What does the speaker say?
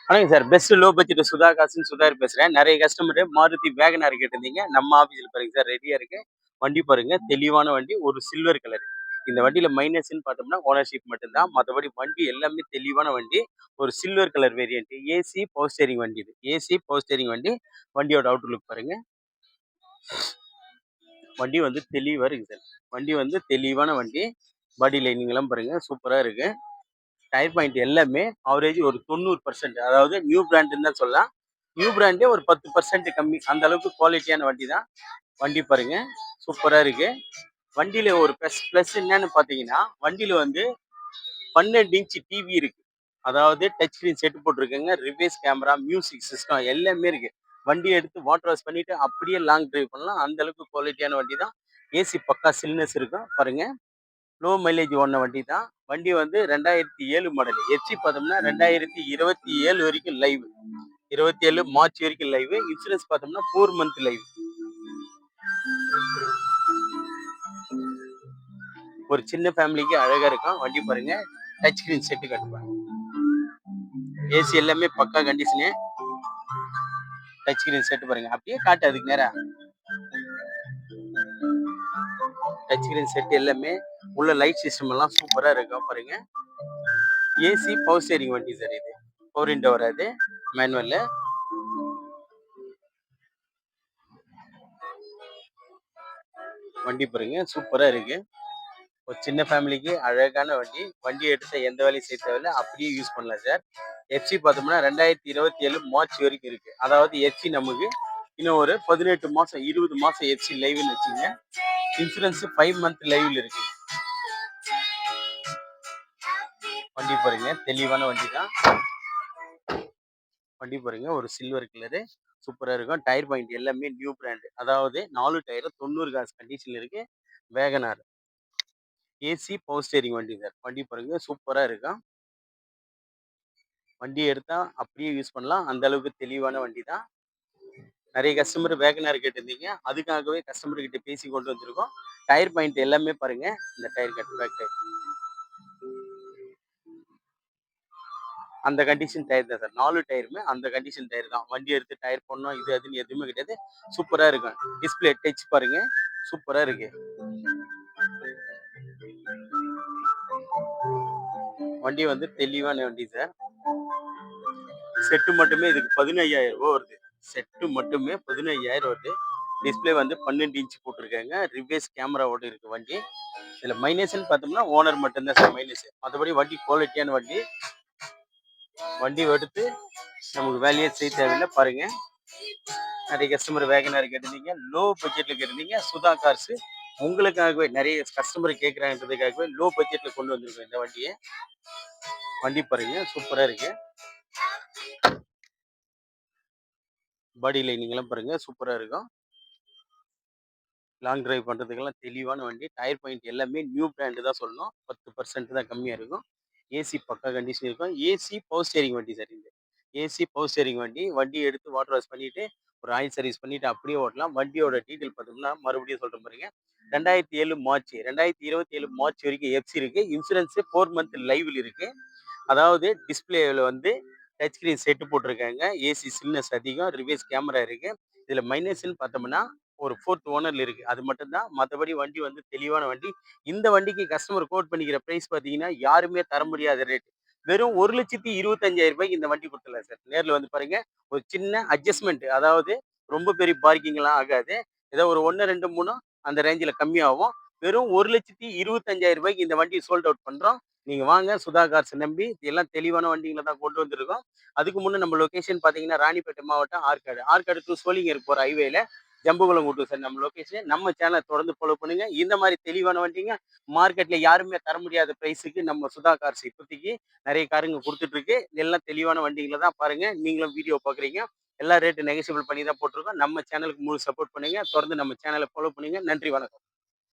வணக்கம் sir. Best low budget Sudha காசுன்னு சுதாகர் பேசுறேன். நெறைய கஸ்டமரு மாருதி வேகனார் கேட்டிருந்தீங்க. நம்ம ஆஃபீஸ்ல பாருங்க சார் ரெடியா இருக்கு. வண்டி பாருங்க தெளிவான வண்டி. ஒரு சில்வர் கலர். இந்த வண்டியில மைனஸ்ன்னு பார்த்தோம்னா ஓனர்ஷிப் மட்டும் தான். மத்தபடி வண்டி எல்லாமே தெளிவான வண்டி. ஒரு silver colour variant. AC power steering வண்டி இது. ஏசி பவர் ஸ்டீரிங் வண்டி. வண்டியோட அவுட்டர் லுக் பாருங்க. வண்டி வந்து தெளிவா இருக்கு சார். வண்டி வந்து தெளிவான வண்டி. பாடி லைனிங்லாம் பாருங்க சூப்பரா இருக்கு. டயர் பாயிண்ட் எல்லாமே ஆவரேஜ் ஒரு 90%. அதாவது நியூ பிராண்டுன்னு தான் சொல்லலாம். நியூ பிராண்டே ஒரு 10% கம்மி. அந்த அளவுக்கு குவாலிட்டியான வண்டி தான். வண்டி பாருங்க சூப்பரா இருக்கு. வண்டியில ஒரு ப்ளஸ் என்னன்னு பார்த்தீங்கன்னா, வண்டியில வந்து 12 இன்ச் டிவி இருக்கு. அதாவது டச் ஸ்கிரீன் செட் போட்டிருக்கேங்க. ரிவர்ஸ் கேமரா, மியூசிக் சிஸ்டம் எல்லாமே இருக்கு. வண்டிய எடுத்து வாட்டர் வாஷ் பண்ணிட்டு அப்படியே லாங் டிரைவ் பண்ணலாம். அந்த அளவுக்கு குவாலிட்டியான வண்டி தான். ஏசி பக்கா சில்னஸ் இருக்கும். பாருங்க. லோ மைலேஜ் ஓடுன வண்டி தான். வண்டி வந்து 2007 மாடல். எஃப்சி பார்த்தோம்னா 2027 வரைக்கும் லைவ். 27 மார்ச் வரைக்கும் லைவ். இன்சூரன்ஸ் பார்த்தோம்னா 4 மந்த் லைவ். ஒரு சின்ன ஃபேமிலிக்கு அழகா இருக்கும். வண்டி பாருங்க. டச் ஸ்கிரீன் செட்டு கட்டுப்பாங்க. ஏசி எல்லாமே பக்கா கண்டிஷனு. டச் ஸ்கிரீன் செட்டு பாருங்க. அப்படியே காட்டு அதுக்கு நேரா. டச் ஸ்கிரீன் செட் எல்லாமே உள்ள லைட் சிஸ்டம் எல்லாம் சூப்பரா இருக்கும் பாருங்க. ஏசி பவர் ஸ்டீரிங் வண்டி சார் இது. 4 விண்டோ வராது. மேனுவல்ல. வண்டி பாருங்க சூப்பரா இருக்கு. ஒரு சின்ன ஃபேமிலிக்கு அழகான வண்டி. வண்டி எடுத்த எந்த வேலையும் செய்ய தேவையில்ல. அப்படியே யூஸ் பண்ணலாம் சார். எஃப்சி பார்த்தோம்னா 2027 மார்ச் வரைக்கும் இருக்கு. அதாவது எஃப்சி நமக்கு இன்னும் ஒரு 18 மாசம் 20 மாசம் எஃப்சி லைவ்னு வச்சுங்க. இன்சூரன்ஸ் 5 மந்த் லைவ்ல இருக்கு. வண்டி பாருங்க தெளிவான வண்டி தான். வண்டி பாருங்க ஒரு சில்வர் கலரு சூப்பரா இருக்கும். டயர் பாயிண்ட் எல்லாமே நியூ பிராண்ட். அதாவது 4 டயரும் 90 காசு கண்டிஷன்ல இருக்கு. வேகனார். ஏசி பவர் ஸ்டீரிங் வண்டி சார். வண்டி பாருங்க சூப்பரா இருக்கும். வண்டி எடுத்தா அப்படியே யூஸ் பண்ணலாம். அந்த அளவுக்கு தெளிவான வண்டி தான். நிறைய கஸ்டமர் வேகனார் கேட்டிருந்தீங்க. அதுக்காகவே கஸ்டமர் கிட்ட பேசி கொண்டு வந்திருக்கோம். டயர் பாயிண்ட் எல்லாமே பாருங்க. இந்த டயர் கட் பேக் டயர். அந்த கண்டிஷன் டயர் தான் சார். 4 டயருமே அந்த கண்டிஷன் டயர் தான். வண்டி எடுத்து டயர் போடணும் இது அதுன்னு எதுவுமே கிடையாது. சூப்பரா இருக்கும். டிஸ்பிளே டச் பாருங்க. சூப்பரா இருக்கு. வண்டி வந்து தெளிவான வண்டி சார். செட்டு மட்டுமே இதுக்கு 15,000 ரூபாய் வருது. செட்டு மட்டுமே 15,000 வருது. டிஸ்பிளே வந்து 12 இன்ச் போட்டிருக்காங்க. ரிவர்ஸ் கேமராவோட இருக்கு வண்டி. இதுல மைனஸ்ன்னு பார்த்தோம்னா ஓனர் மட்டும்தான் சார் மைனஸ். மற்றபடி வண்டி குவாலிட்டியான வண்டி. வண்டி எடுத்து நமக்கு வேலையே செய்ய தேவையில்லை பாருங்க. நிறைய கஸ்டமர் வேகனார் கேட்டிருந்தீங்க. லோ பட்ஜெட்ல கேட்டிருந்தீங்க. சுதா கார்ஸ் உங்களுக்காகவே நிறைய கஸ்டமர் கேட்குறாங்கன்றதுக்காகவே லோ பட்ஜெட்ல கொண்டு வந்திருக்கோம் இந்த வண்டியை. வண்டி பாருங்க சூப்பரா இருக்கு. பாடி லைனிங்லாம் பாருங்க சூப்பரா இருக்கும். லாங் டிரைவ் பண்ணுறதுக்கெல்லாம் தெளிவான வண்டி. டயர் பாயிண்ட் எல்லாமே நியூ பிராண்டு தான் சொல்லணும். 10% தான் கம்மியாக இருக்கும். ஏசி பக்கா கண்டிஷன் இருக்கும். ஏசி பவர் ஸ்டீரிங் வண்டி சார் இது. ஏசி பவர் ஸ்டீரிங் வண்டி. வண்டி எடுத்து வாட்டர் வாஷ் பண்ணிட்டு ஒரு ஆயில் சர்வீஸ் பண்ணிட்டு அப்படியே ஓட்டலாம். வண்டியோட டீட்டெயில் பார்த்தோம்னா மறுபடியும் சொல்கிறேன் பாருங்க. 2027 மார்ச் வரைக்கும் எஃப்சி இருக்கு. இன்சூரன்ஸ் 4 மந்த் லைவ்ல இருக்கு. அதாவது டிஸ்பிளேவில் வந்து டச் ஸ்கிரீன் செட்டு போட்டிருக்காங்க. ஏசி சில்னஸ் அதிகம். ரிவர்ஸ் கேமரா இருக்கு. இதுல மைனஸ்ன்னு பார்த்தோம்னா ஒரு 4th ஓனர்ல இருக்கு. அது மட்டும் தான். மற்றபடி வண்டி வந்து தெளிவான வண்டி. இந்த வண்டிக்கு கஸ்டமர் கோட் பண்ணிக்கிற பிரைஸ் பார்த்தீங்கன்னா யாருமே தர முடியாத ரேட். வெறும் 1,25,000 இந்த வண்டி கொடுத்துடலாம் சார். நேர்ல வந்து பாருங்க. ஒரு சின்ன அட்ஜஸ்ட்மெண்ட். அதாவது ரொம்ப பெரிய பார்க்கிங்லாம் ஆகாது. ஏதோ ஒரு 1, 2, 3 அந்த ரேஞ்சில் கம்மியாகும். வெறும் 1,25,000 இந்த வண்டி சோல்ட் அவுட் பண்றோம். நீங்க வாங்க சுதா கார்ஸ் நம்பி எல்லாம் தெளிவான வண்டிகளை தான் கொண்டு வந்திருக்கோம். அதுக்கு முன்னே நம்ம லொகேஷன் பார்த்தீங்கன்னா ராணிப்பேட்டை மாவட்டம் ஆற்காடு. ஆற்காடு டு சோளிங்கர் போற ஹைவேல ஜம்புகுளம் கூட்டு சார் நம்ம லொகேஷன். நம்ம சேனலை தொடர்ந்து ஃபாலோ பண்ணுங்க. இந்த மாதிரி தெளிவான வண்டிங்க மார்க்கெட்ல யாருமே தர முடியாத பிரைஸுக்கு நம்ம சுதா கார்ஸ் இப்போதைக்கு நிறைய காருங்க கொடுத்துட்டு இருக்கு. எல்லாம் தெளிவான வண்டிகளை தான் பாருங்க. நீங்களும் வீடியோ பாக்குறீங்க. எல்லா ரேட்டு நெகசிபிள் பண்ணி தான் போட்டிருக்கோம். நம்ம சேனலுக்கு முழு சப்போர்ட் பண்ணுங்க. தொடர்ந்து நம்ம சேனலை ஃபாலோ பண்ணுங்க. நன்றி வணக்கம்.